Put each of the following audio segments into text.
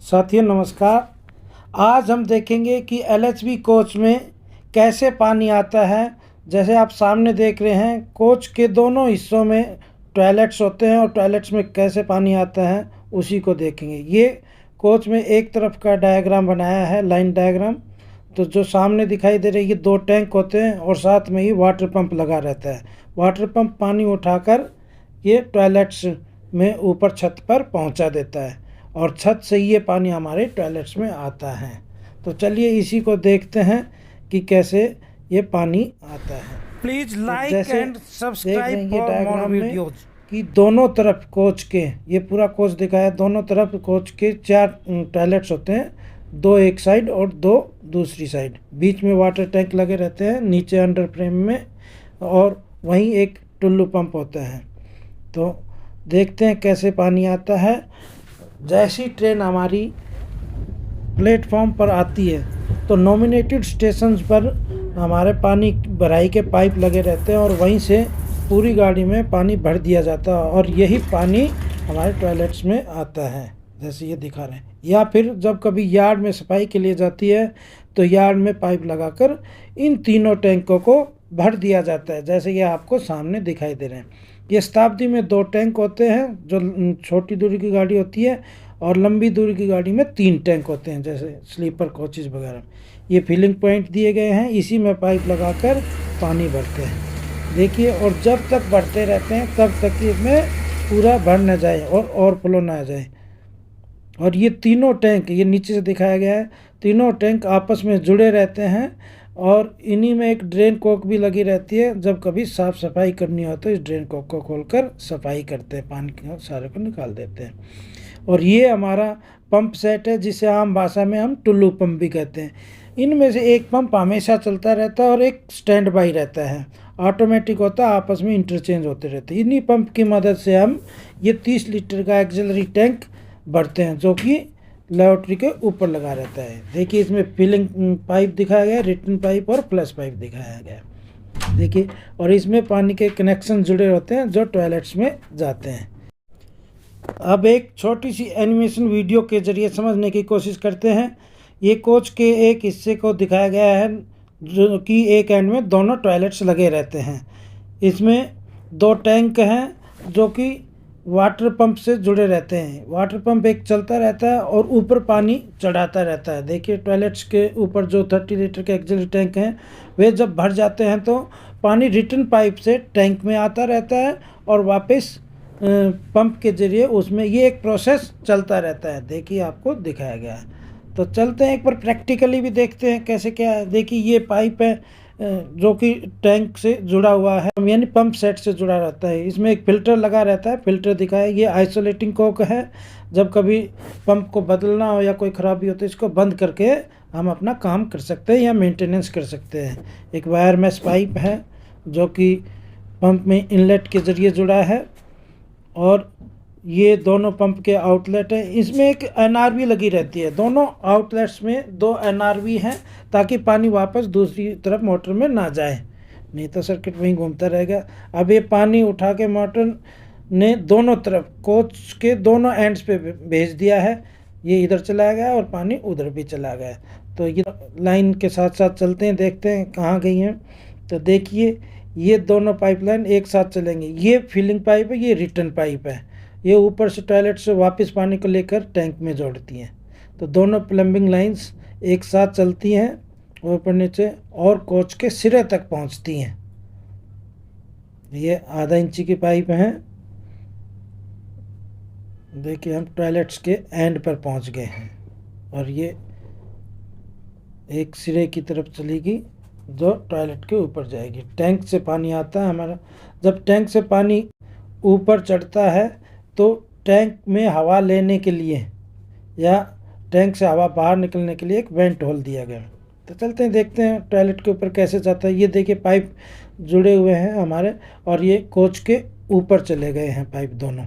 साथियों नमस्कार। आज हम देखेंगे कि एलएचबी कोच में कैसे पानी आता है। जैसे आप सामने देख रहे हैं, कोच के दोनों हिस्सों में टॉयलेट्स होते हैं और टॉयलेट्स में कैसे पानी आता है उसी को देखेंगे। ये कोच में एक तरफ का डायग्राम बनाया है, लाइन डायग्राम। तो जो सामने दिखाई दे रही है, ये 2 टैंक होते हैं और साथ में ही वाटर पंप लगा रहता है। वाटर पंप पानी उठाकर ये टॉयलेट्स में ऊपर छत पर पहुंचा देता है और छत से ये पानी हमारे टॉयलेट्स में आता है। तो चलिए इसी को देखते हैं कि कैसे ये पानी आता है। प्लीज तो लाइक जैसे एंड देख रहे सब्सक्राइब हैं ये फॉर मोर डायग्राम में वीडियोज। कि दोनों तरफ कोच के, ये पूरा कोच दिखाया, दोनों तरफ कोच के 4 टॉयलेट्स होते हैं, 2 एक साइड और 2 दूसरी साइड। बीच में वाटर टैंक लगे रहते हैं, नीचे अंडर फ्रेम में, और वहीं एक टुल्लू पंप होता है। तो देखते हैं कैसे पानी आता है। जैसी ट्रेन हमारी प्लेटफॉर्म पर आती है तो नॉमिनेटेड स्टेशंस पर हमारे पानी भराई के पाइप लगे रहते हैं और वहीं से पूरी गाड़ी में पानी भर दिया जाता है और यही पानी हमारे टॉयलेट्स में आता है, जैसे ये दिखा रहे हैं। या फिर जब कभी यार्ड में सफाई के लिए जाती है तो यार्ड में पाइप लगाकर इन तीनों टैंकों को भर दिया जाता है, जैसे ये आपको सामने दिखाई दे रहे हैं। ये शताब्दी में 2 टैंक होते हैं, जो छोटी दूरी की गाड़ी होती है, और लंबी दूरी की गाड़ी में 3 टैंक होते हैं, जैसे स्लीपर कोचेस वगैरह। ये फिलिंग पॉइंट दिए गए हैं, इसी में पाइप लगाकर पानी भरते हैं। देखिए, और जब तक भरते रहते हैं तब तक इसमें पूरा भर न जाए और ओवरफ्लो ना आ जाए। और ये तीनों टैंक, ये नीचे से दिखाया गया है, तीनों टैंक आपस में जुड़े रहते हैं और इन्हीं में एक ड्रेन कोक भी लगी रहती है। जब कभी साफ़ सफाई करनी हो तो इस ड्रेन कोक को खोलकर सफाई करते हैं, पानी के सारे को निकाल देते हैं। और ये हमारा पंप सेट है, जिसे आम भाषा में हम टुल्लू पंप भी कहते हैं। इनमें से एक पंप हमेशा चलता रहता है और एक स्टैंड बाई रहता है, ऑटोमेटिक होता है, आपस में इंटरचेंज होते रहते हैं। इन्हीं पंप की मदद से हम ये 30 लीटर का एक्सिलरी टैंक भरते हैं, जो कि लेबोरेटरी के ऊपर लगा रहता है। देखिए, इसमें फिलिंग पाइप दिखाया गया है, रिटर्न पाइप और फ्लश पाइप दिखाया गया है। देखिए, और इसमें पानी के कनेक्शन जुड़े होते हैं जो टॉयलेट्स में जाते हैं। अब एक छोटी सी एनिमेशन वीडियो के जरिए समझने की कोशिश करते हैं। ये कोच के एक हिस्से को दिखाया गया है, जो कि एक एंड में दोनों टॉयलेट्स लगे रहते हैं। इसमें 2 टैंक हैं जो कि वाटर पंप से जुड़े रहते हैं। वाटर पंप एक चलता रहता है और ऊपर पानी चढ़ाता रहता है। देखिए, टॉयलेट्स के ऊपर जो 30 लीटर के एक्सिलरी टैंक हैं, वे जब भर जाते हैं तो पानी रिटर्न पाइप से टैंक में आता रहता है और वापस पंप के जरिए उसमें, ये एक प्रोसेस चलता रहता है। देखिए, आपको दिखाया गया है। तो चलते हैं एक बार प्रैक्टिकली भी देखते हैं कैसे क्या है। देखिए, ये पाइप है जो कि टैंक से जुड़ा हुआ है, यानी पंप सेट से जुड़ा रहता है। इसमें एक फ़िल्टर लगा रहता है, फ़िल्टर दिखाया। ये आइसोलेटिंग कोक है, जब कभी पंप को बदलना हो या कोई ख़राबी हो तो इसको बंद करके हम अपना काम कर सकते हैं या मेंटेनेंस कर सकते हैं। एक वायर मैश पाइप है जो कि पंप में इनलेट के ज़रिए जुड़ा है, और ये दोनों पंप के आउटलेट है। इसमें एक एनआरवी लगी रहती है, दोनों आउटलेट्स में 2 एनआरवी हैं, ताकि पानी वापस दूसरी तरफ मोटर में ना जाए, नहीं तो सर्किट वहीं घूमता रहेगा। अब ये पानी उठा के मोटर ने दोनों तरफ, कोच के दोनों एंड्स पे भेज दिया है। ये इधर चला गया और पानी उधर भी चला गया। तो ये लाइन के साथ साथ चलते हैं, देखते हैं कहाँ गई हैं। तो देखिए, ये दोनों पाइपलाइन एक साथ चलेंगे। ये फिलिंग पाइप है, ये रिटर्न पाइप है। ये ऊपर से टॉयलेट से वापस पानी को लेकर टैंक में जोड़ती हैं। तो दोनों प्लम्बिंग लाइंस एक साथ चलती हैं, ऊपर नीचे, और कोच के सिरे तक पहुंचती हैं। ये आधा इंची की पाइप हैं। देखिए, हम टॉयलेट्स के एंड पर पहुंच गए हैं और ये एक सिरे की तरफ चलेगी जो टॉयलेट के ऊपर जाएगी। टैंक से पानी आता है हमारा। जब टैंक से पानी ऊपर चढ़ता है तो टैंक में हवा लेने के लिए या टैंक से हवा बाहर निकलने के लिए एक वेंट होल दिया गया। तो चलते हैं, देखते हैं टॉयलेट के ऊपर कैसे जाता है। ये देखिए, पाइप जुड़े हुए हैं हमारे, और ये कोच के ऊपर चले गए हैं पाइप दोनों,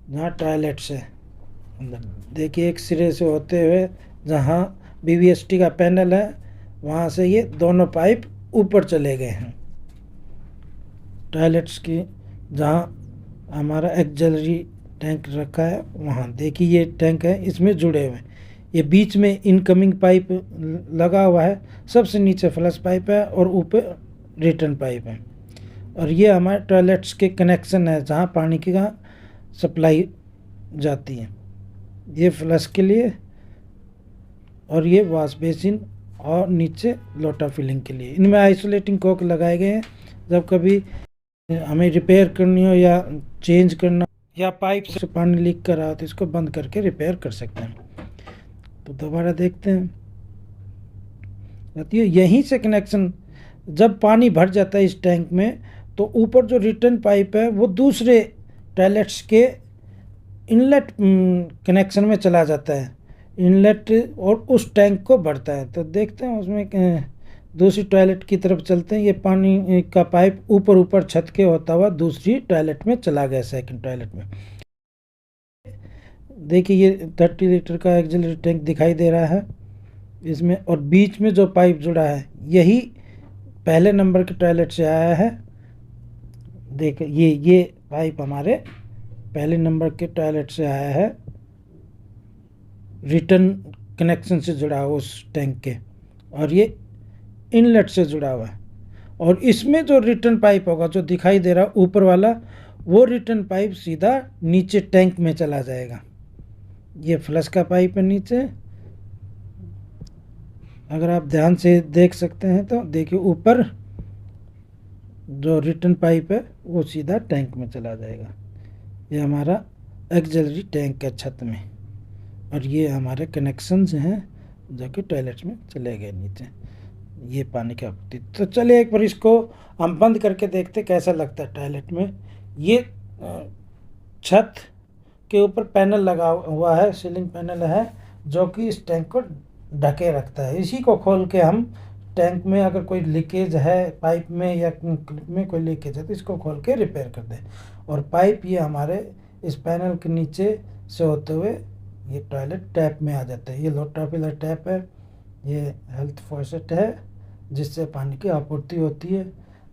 जहाँ टॉयलेट से अंदर। देखिए, एक सिरे से होते हुए जहाँ बीवीएसटी का पैनल है, वहाँ से ये दोनों पाइप ऊपर चले गए हैं टॉयलेट्स की, जहाँ हमारा एक्सिलरी टैंक रखा है वहाँ, देखिए ये टैंक है, इसमें जुड़े हुए हैं। ये बीच में इनकमिंग पाइप लगा हुआ है, सबसे नीचे फ्लश पाइप है और ऊपर रिटर्न पाइप है। और ये हमारे टॉयलेट्स के कनेक्शन है जहाँ पानी की का सप्लाई जाती है। ये फ्लश के लिए और ये वॉश बेसिन और नीचे लोटा फिलिंग के लिए। इनमें आइसोलेटिंग कॉक लगाए गए हैं, जब कभी हमें रिपेयर करनी हो या चेंज करना या पाइप से पानी लीक कर रहा हो तो इसको बंद करके रिपेयर कर सकते हैं। तो दोबारा देखते हैं, यहीं से कनेक्शन, जब पानी भर जाता है इस टैंक में तो ऊपर जो रिटर्न पाइप है वो दूसरे टॉयलेट्स के इनलेट कनेक्शन में चला जाता है, इनलेट, और उस टैंक को भरता है। तो देखते हैं उसमें दूसरी टॉयलेट की तरफ चलते हैं। ये पानी का पाइप ऊपर छत के होता हुआ दूसरी टॉयलेट में चला गया, सेकंड टॉयलेट में। देखिए ये 30 लीटर का एक्सिलरी टैंक दिखाई दे रहा है इसमें, और बीच में जो पाइप जुड़ा है यही पहले नंबर के टॉयलेट से आया है। देखिए ये पाइप हमारे पहले नंबर के टॉयलेट से आया है, रिटर्न कनेक्शन से जुड़ा हुआ उस टैंक के, और ये इनलेट से जुड़ा हुआ है। और इसमें जो रिटर्न पाइप होगा जो दिखाई दे रहा है ऊपर वाला, वो रिटर्न पाइप सीधा नीचे टैंक में चला जाएगा। ये फ्लश का पाइप है नीचे, अगर आप ध्यान से देख सकते हैं तो देखिए ऊपर जो रिटर्न पाइप है वो सीधा टैंक में चला जाएगा। ये हमारा एक्सिलरी टैंक है छत में, और ये हमारे कनेक्शंस हैं जो कि टॉयलेट्स में चले गए नीचे। ये पानी की आपूर्ति। तो चलिए एक बार इसको हम बंद करके देखते कैसा लगता है टॉयलेट में। ये छत के ऊपर पैनल लगा हुआ है, सीलिंग पैनल है जो कि इस टैंक को ढके रखता है। इसी को खोल के हम टैंक में अगर कोई लीकेज है पाइप में या क्लिप में कोई लीकेज है तो इसको खोल के रिपेयर कर दें। और पाइप ये हमारे इस पैनल के नीचे से होते हुए ये टॉयलेट टैप में आ जाता है। ये लोटा फिलर टैप है, ये हेल्थ फॉसेट है जिससे पानी की आपूर्ति होती है।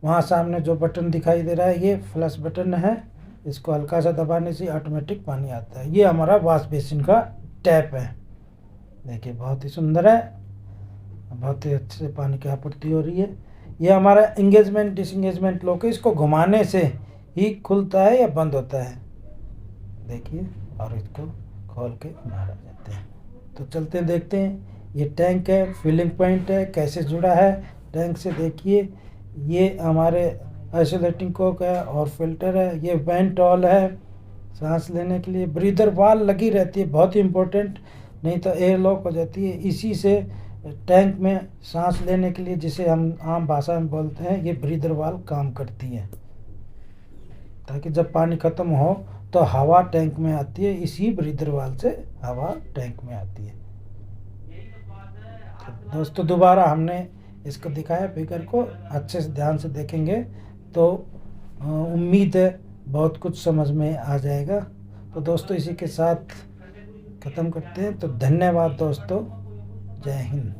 वहाँ सामने जो बटन दिखाई दे रहा है ये फ्लश बटन है, इसको हल्का सा दबाने से ऑटोमेटिक पानी आता है। ये हमारा वॉश बेसिन का टैप है, देखिए बहुत ही सुंदर है, बहुत ही अच्छे से पानी की आपूर्ति हो रही है। ये हमारा इंगेजमेंट डिसंगेजमेंट लॉक है, इसको घुमाने से ही खुलता है या बंद होता है, देखिए, और इसको खोल के बाहर आ जाते हैं। तो चलते हैं देखते हैं। ये टैंक है, फिलिंग पॉइंट है, कैसे जुड़ा है टैंक से देखिए। ये हमारे आइसोलेटिंग कॉक है और फिल्टर है। ये वेंट हॉल है, सांस लेने के लिए ब्रीदर वाल लगी रहती है, बहुत ही इम्पोर्टेंट, नहीं तो एयर लॉक हो जाती है। इसी से टैंक में सांस लेने के लिए, जिसे हम आम भाषा में बोलते हैं, ये ब्रीदर वाल काम करती है, ताकि जब पानी ख़त्म हो तो हवा टैंक में आती है, इसी ब्रीदर वाल से हवा टैंक में आती है। तो दोस्तों दोबारा हमने इसको दिखाया, फिगर को अच्छे से ध्यान से देखेंगे तो उम्मीद है बहुत कुछ समझ में आ जाएगा। तो दोस्तों इसी के साथ ख़त्म करते हैं। तो धन्यवाद दोस्तों, जय हिंद।